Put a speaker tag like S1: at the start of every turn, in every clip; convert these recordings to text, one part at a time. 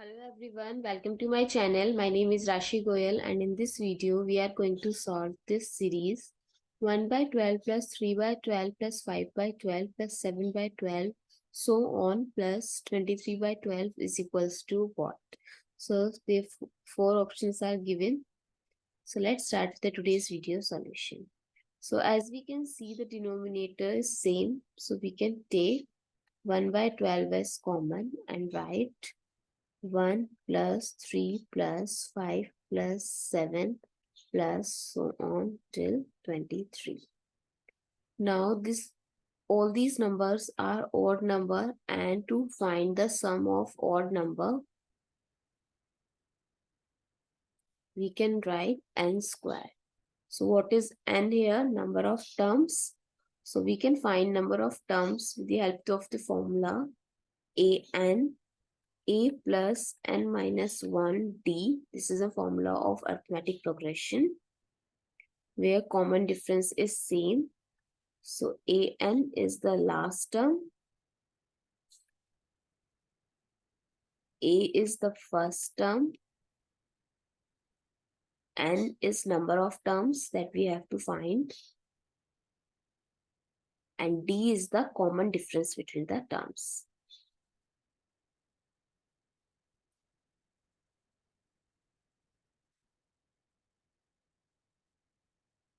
S1: Hello everyone, welcome to my channel. My name is Rashi Goel and in this video we are going to solve this series 1 by 12 plus 3 by 12 plus 5 by 12 plus 7 by 12 so on plus 23 by 12 is equals to what? So the four options are given. So let's start with the today's video solution. So as we can see the denominator is same. So we can take 1 by 12 as common and write 1 plus 3 plus 5 plus 7 plus so on till 23. Now all these numbers are odd number, and to find the sum of odd number we can write n square. So what is n here? Number of terms. So we can find number of terms with the help of the formula a plus n minus 1 d. This is a formula of arithmetic progression where common difference is same. So an is the last term, a is the first term, n is number of terms that we have to find, and d is the common difference between the terms.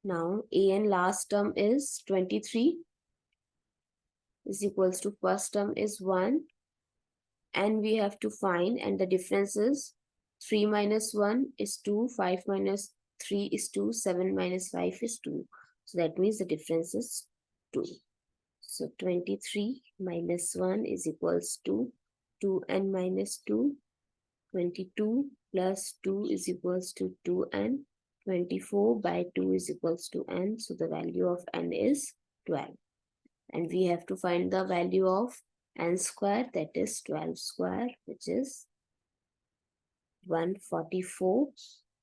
S1: Now an last term is 23 is equals to first term is 1, and we have to find, and the difference is 3 minus 1 is 2, 5 minus 3 is 2, 7 minus 5 is 2. So that means the difference is 2. So 23 minus 1 is equals to 2n minus 2. 22 plus 2 is equals to 2n. 24 by 2 is equals to n. So the value of n is 12. And we have to find the value of n square, that is 12 square, which is 144,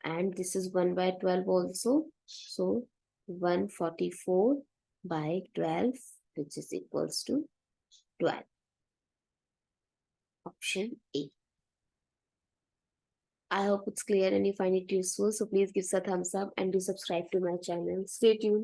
S1: and this is 1 by 12 also. So 144 by 12, which is equals to 12. Option A. I hope it's clear and you find it useful. So please give us a thumbs up and do subscribe to my channel. Stay tuned.